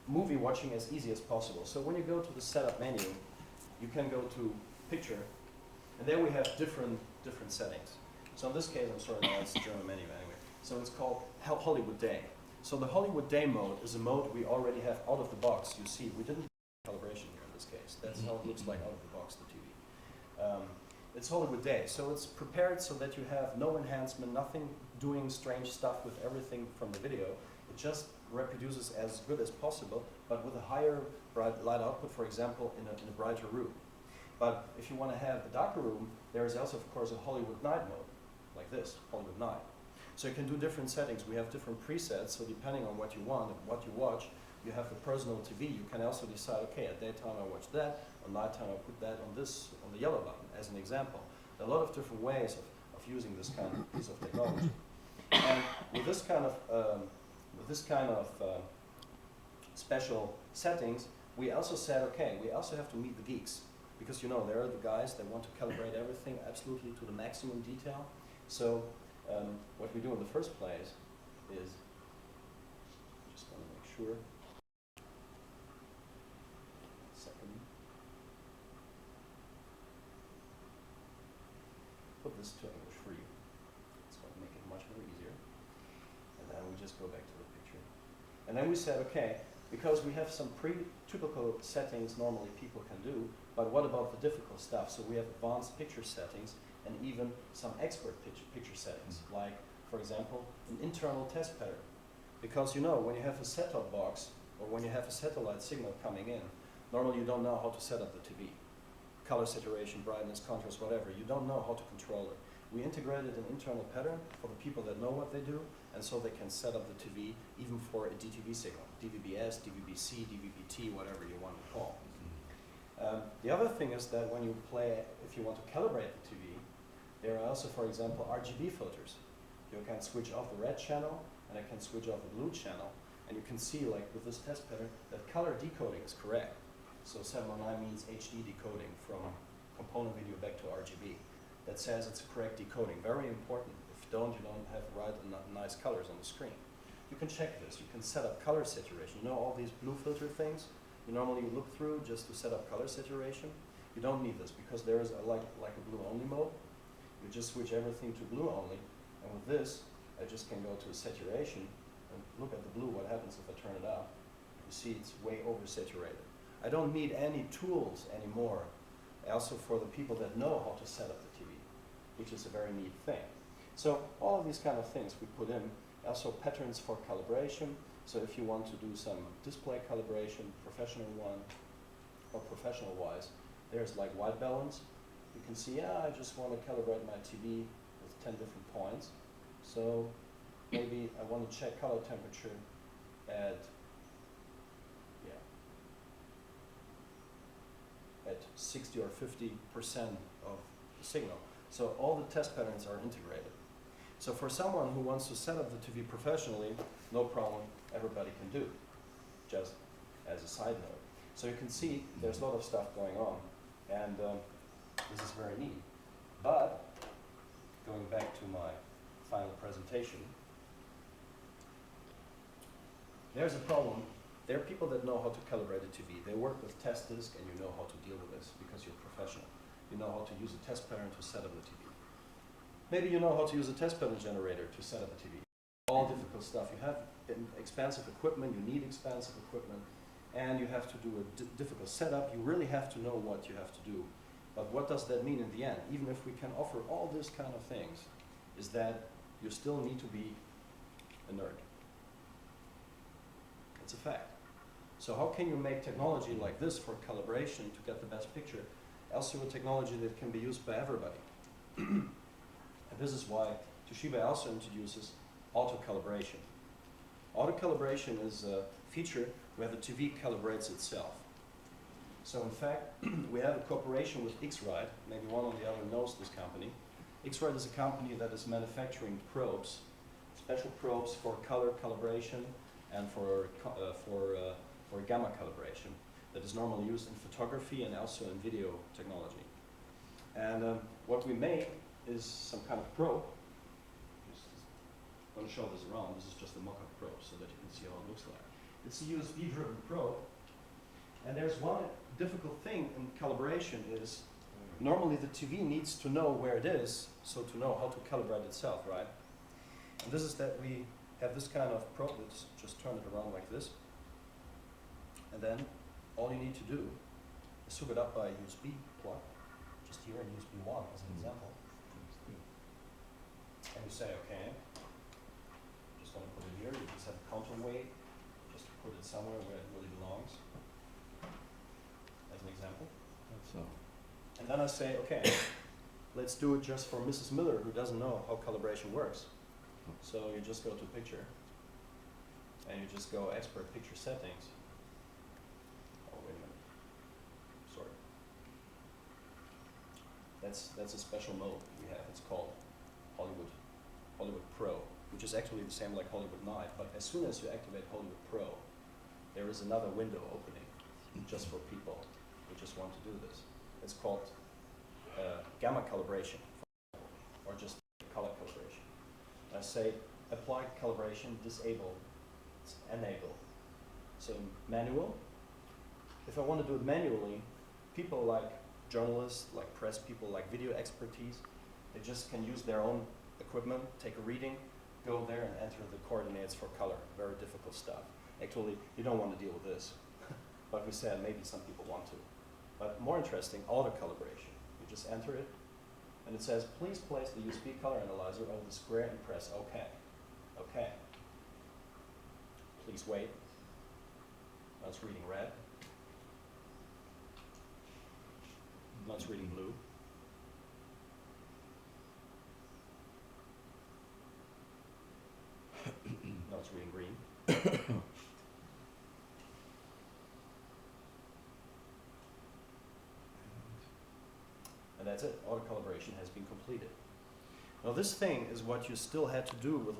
movie watching as easy as possible. So when you go to the setup menu, you can go to picture, and there we have different settings. So in this case, I'm sorry, no, it's the German menu anyway. So it's called Hollywood Day. So the Hollywood Day mode is a mode we already have out of the box. You see, we didn't do calibration here in this case. That's how it looks like out of the box, the TV. It's Hollywood Day, so it's prepared so that you have no enhancement, nothing doing strange stuff with everything from the video. It just reproduces as good as possible, but with a higher bright light output, for example, in a brighter room. But if you want to have a darker room, there is also, of course, a Hollywood night mode, like this, Hollywood night. So you can do different settings. We have different presets, so depending on what you want and what you watch, you have the personal TV. You can also decide, okay, at daytime I watch that, at nighttime I put that on this, on the yellow button, as an example. There are a lot of different ways of using this kind of piece of technology. And with this kind of special settings, we also said, okay, we also have to meet the geeks. Because you know, there are the guys that want to calibrate everything absolutely to the maximum detail. So what we do in the first place is, just want to make sure, second, put this to English for you. It's going to make it much more easier. And then we just go back to the picture. And then we said, okay, because we have some typical settings normally people can do, but what about the difficult stuff? So we have advanced picture settings and even some expert picture settings, like, for example, an internal test pattern. Because you know, when you have a set-top box or when you have a satellite signal coming in, normally you don't know how to set up the TV. Color saturation, brightness, contrast, whatever. You don't know how to control it. We integrated an internal pattern for the people that know what they do, and so they can set up the TV even for a DTV signal, DVB-S, DVB-C, DVB-T, whatever you want to call. The other thing is that when you play, if you want to calibrate the TV, there are also, for example, RGB filters. You can switch off the red channel, and I can switch off the blue channel, and you can see, like with this test pattern, that color decoding is correct. So 709 means HD decoding from component video back to RGB. That says it's correct decoding. Very important. If you don't have right and nice colors on the screen. You can check this. You can set up color saturation. You know all these blue filter things you normally look through just to set up color saturation? You don't need this because there is like a blue only mode. You just switch everything to blue only, and with this I just can go to saturation and look at the blue. What happens if I turn it up? You see it's way oversaturated. I don't need any tools anymore. Also for the people that know how to set up the TV, which is a very neat thing. So all of these kind of things we put in. Also patterns for calibration. So if you want to do some display calibration, professional one, or professional wise, there's like white balance. You can see, I just want to calibrate my TV with 10 different points. So maybe I want to check color temperature at 60 or 50% of the signal. So all the test patterns are integrated. So for someone who wants to set up the TV professionally, no problem, everybody can do, just as a side note. So you can see there's a lot of stuff going on, and this is very neat. But going back to my final presentation, there's a problem. There are people that know how to calibrate a TV. They work with test disk, and you know how to deal with this because you're professional. You know how to use a test pattern to set up the TV. Maybe you know how to use a test pattern generator to set up a TV. All difficult stuff. You have expensive equipment, you need expensive equipment, and you have to do a difficult setup. You really have to know what you have to do. But what does that mean in the end? Even if we can offer all these kind of things, is that you still need to be a nerd. It's a fact. So how can you make technology like this for calibration to get the best picture, also a technology that can be used by everybody? And this is why Toshiba also introduces auto calibration. Auto calibration is a feature where the TV calibrates itself. So in fact, we have a cooperation with X-Rite. Maybe one or the other knows this company. X-Rite is a company that is manufacturing probes, special probes for color calibration and for gamma calibration that is normally used in photography and also in video technology. And what we make is some kind of probe. I'm going to show this around. This is just a mock-up probe so that you can see how it looks like. It's a USB-driven probe. And there's one difficult thing in calibration is normally the TV needs to know where it is, so to know how to calibrate itself, right? And this is that we have this kind of probe. Let's just turn it around like this. And then all you need to do is hook it up by a USB plug, just here in USB 1 as an example. And you say, okay, just want to put it here. You just have a counterweight, just to put it somewhere where it really belongs, as an example. So, And then I say, okay, let's do it just for Mrs. Miller, who doesn't know how calibration works. So you just go to picture, and you just go expert picture settings. Oh, wait a minute. Sorry. That's a special mode we have. It's called Hollywood Pro, which is actually the same like Hollywood Night, but as soon as you activate Hollywood Pro, there is another window opening just for people who just want to do this. It's called gamma calibration, or just color calibration. I say apply calibration, disable, it's enable. So manual. If I want to do it manually, people like journalists, like press people, like video expertise, they just can use their own equipment, take a reading, go there and enter the coordinates for color. Very difficult stuff. Actually, you don't want to deal with this. But we said maybe some people want to. But more interesting, auto calibration. You just enter it, and it says, please place the USB color analyzer over the square and press OK. OK. Please wait. Now it's reading red. Now it's reading blue. Now it's reading green. And that's it. Auto calibration has been completed. Now this thing is what you still had to do with